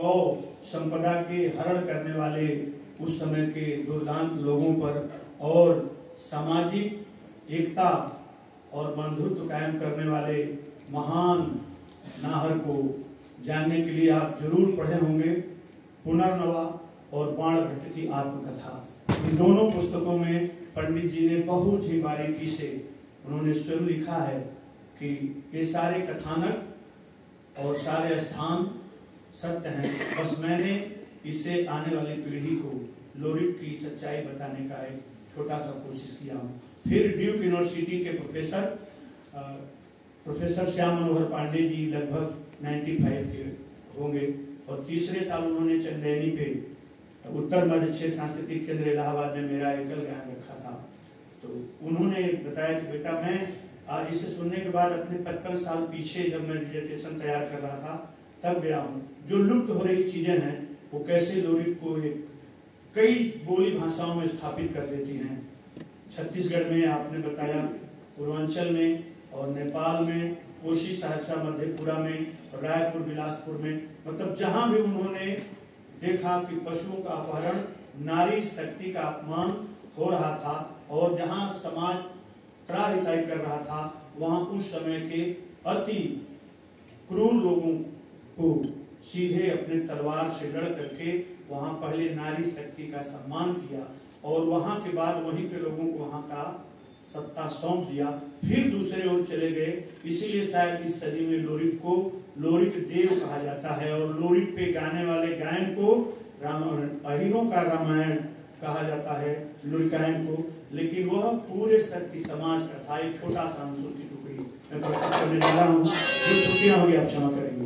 गौ संपदा के हरण करने वाले उस समय के दुर्दांत लोगों पर और सामाजिक एकता और बंधुत्व कायम करने वाले महान नाहर को जानने के लिए आप जरूर पढ़े होंगे पुनर्नवा और बाणभट्ट की आत्मकथा। इन दोनों पुस्तकों में पंडित जी ने बहुत ही बारीकी से उन्होंने स्वयं लिखा है कि ये सारे कथानक और सारे स्थान सत्य हैं, बस मैंने इससे आने वाली पीढ़ी को लोरिक की सच्चाई बताने का एक छोटा सा कोशिश किया हूँ। फिर ड्यूक यूनिवर्सिटी के प्रोफेसर श्याम मनोहर पांडे जी लगभग 95 के होंगे और तीसरे साल उन्होंने चंदेनी पे उत्तर मध्य क्षेत्र सांस्कृतिक केंद्र इलाहाबाद में मेरा एकल गायन रखा था। तो उन्होंने बताया कि बेटा मैं आज इसे सुनने के बाद अपने 55 साल पीछे जब मैं डिजर्टेशन तैयार कर रहा था तब गया हूँ। जो लुप्त हो रही चीजें हैं वो कैसे लोरिक को कई बोली भाषाओं में स्थापित कर देती हैं। छत्तीसगढ़ में आपने बताया, पूर्वांचल में और नेपाल में, कोशी, सहरसा, मधेपुरा में, रायपुर, बिलासपुर में, मतलब जहां भी उन्होंने देखा कि पशुओं का अपहरण, नारी शक्ति का अपमान हो रहा था और जहां समाज त्राहिताई कर रहा था, वहां उस समय के अति क्रूर लोगों को सीधे अपने तलवार से लड़ करके वहां पहले नारी शक्ति का सम्मान किया और वहां के बाद वहीं के लोगों को वहां का सत्ता सौंप दिया, फिर दूसरे ओर चले गए। इसीलिए शायद इस सदी में लोरिक को लोरिक देव कहा जाता है और लोरिक पे गाने वाले गायन को रामायण, अहिरों का रामायण कहा जाता है लोरिकायन को। लेकिन वह पूरे शक्ति समाज का था। एक छोटा सा अंशों की टुकड़ी मैं प्रस्तुत करने जा रहा हूँ, जो त्रुटियां होगी आप क्षमा करेंगे।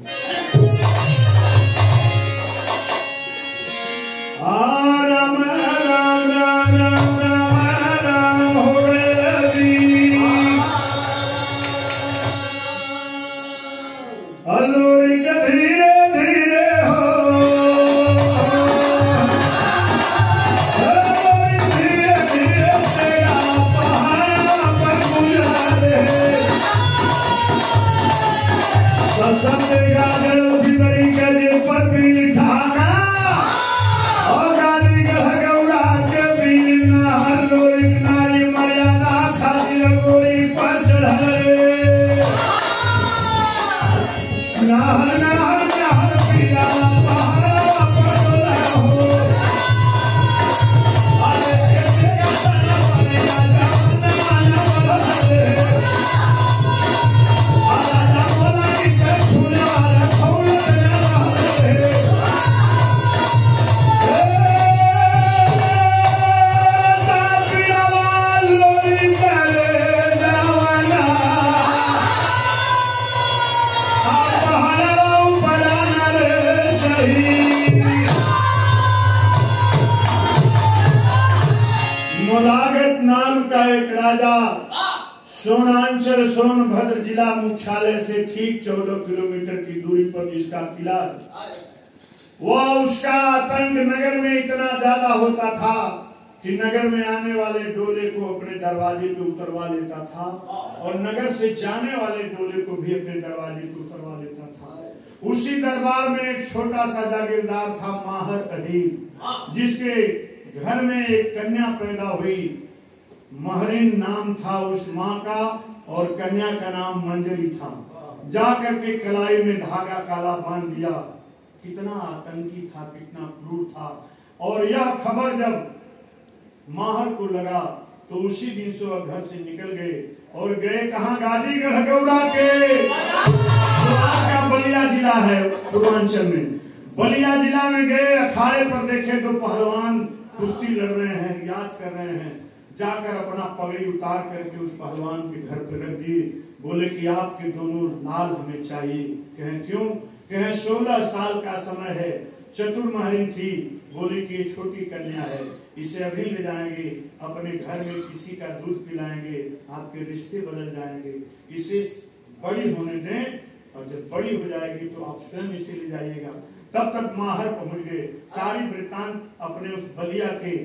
राम राम राम राम राम राम हो लोरिक धीरे धीरे हो, धीरे धीरे तेरा पहाड़ पर गुजारे सत्संग गाजर उसी के पर भी धागा और गाली गौरा के भी नाहर लोरिक नारी मर्यादा खातिर गोरी पर चढ़े नाहर नाहर नाहर पिया पहाड़ा पर हो अरे कैसे करना पड़ेगा जमाना बदले आजा बोला कि छुना रखौल ना रहे सापिया लोरी करे जवाना मोलागत नाम का एक राजा सोनांचल सोनभद्र जिला मुख्यालय से ठीक 14 किलोमीटर की दूरी पर जिसका किला, वह उसका आतंक नगर में इतना ज्यादा होता था कि नगर में आने वाले डोले को अपने दरवाजे पे उतरवा लेता था और नगर से जाने वाले डोले को भी अपने दरवाजे पे उतरवा लेता था। उसी दरबार में एक छोटा सा जागीरदार था माहर अहीर, जिसके घर में एक कन्या पैदा हुई। महरीन नाम था उस माँ का और कन्या का नाम मंजरी था। जाकर के कलाई में धागा काला बांध दिया। कितना आतंकी था, कितना क्रूर था। और यह खबर जब माहर को लगा तो उसी दिन से वह घर से निकल गए और गए कहाँ? गादी गढ़गौरा के, तो आज का बलिया जिला है पूर्वांचल में। बलिया जिला में गए, अखाड़े पर देखे तो पहलवान कुश्ती लड़ रहे हैं, रियाज कर रहे हैं। जाकर अपना पगड़ी उतार करके उस पहलवान के घर पर रख दिए। बोले कि आपके दोनों लाल हमें चाहिए। कहें क्यों? कहें 16 साल का समय है, चतुर महरीन थी। बोले कि ये छोटी कन्या है, इसे अभी ले जाएंगे, अपने घर में किसी का दूध पिलाएंगे, आपके रिश्ते बदल जाएंगे। इसे बड़ी होने दें और जब बड़ी हो जाएगी तो आप स्वयं इसे ले जाइएगा। तब तक माहर पहुंच गए। सारी वृत्तांत अपने उस बलिया के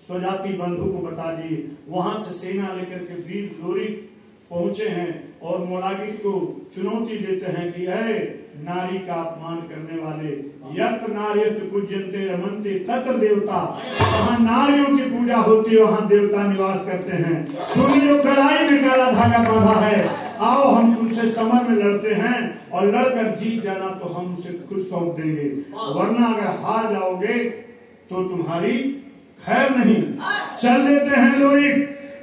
स्वजाति बंधु को बता दिए। वहां से सेना लेकर के वीर लोरिक पहुंचे हैं और मोलागित को चुनौती देते हैं कि नारी का अपमान करने वाले। यत्र नार्यत पूज्यन्ते रमन्ते तत्र देवता, वहाँ नारियों की पूजा होती है, वहाँ देवता निवास करते हैं। तुमने जो कलाई में काला धागा बांधा है, आओ हम तुमसे समर में लड़ते हैं और लड़कर जीत जाना तो हम उसे खुद सौंप देंगे, वरना अगर हार जाओगे तो तुम्हारी खैर नहीं। चल देते हैं लोरी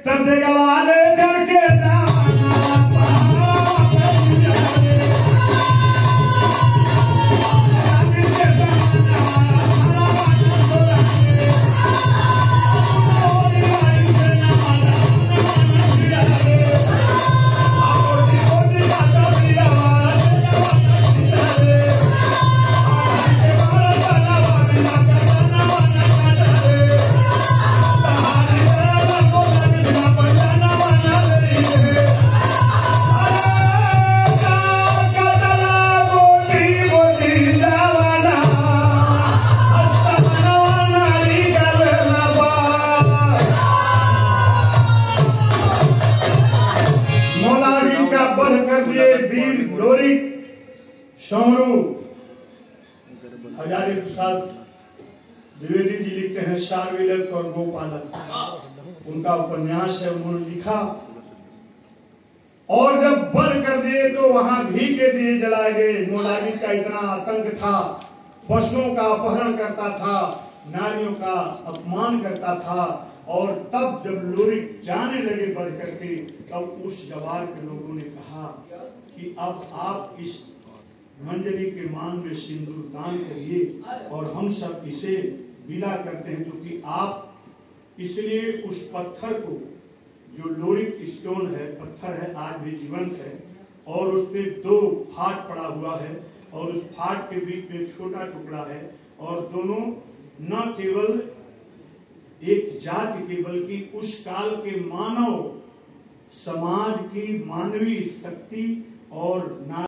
तब गवाले करके समरू हजारी प्रसाद द्विवेदी जी लिखते हैं, शार्विलक और गोपालक उनका उपन्यास है, उन्होंने लिखा। और जब बंद कर दिए तो वहां घी के दिए जलाए गए। मोलागित का इतना आतंक था, पशुओं का अपहरण करता था, नारियों का अपमान करता था। और तब जब लोरिक जाने लगे बढ़ करके, तब उस जवार के लोगों ने कहा कि अब आप इस मंजरी के मांग में सिंदूर दान करिए और हम सब इसे विदा करते हैं, क्योंकि आप इसलिए उस पत्थर को, जो लोरिक स्टोन है, पत्थर है, आज भी जीवंत है और उस पे 2 फाट पड़ा हुआ है और उस फाट के बीच में छोटा टुकड़ा है और दोनों न केवल एक जाति के बल्कि उस काल के मानव समाज की मानवीय शक्ति और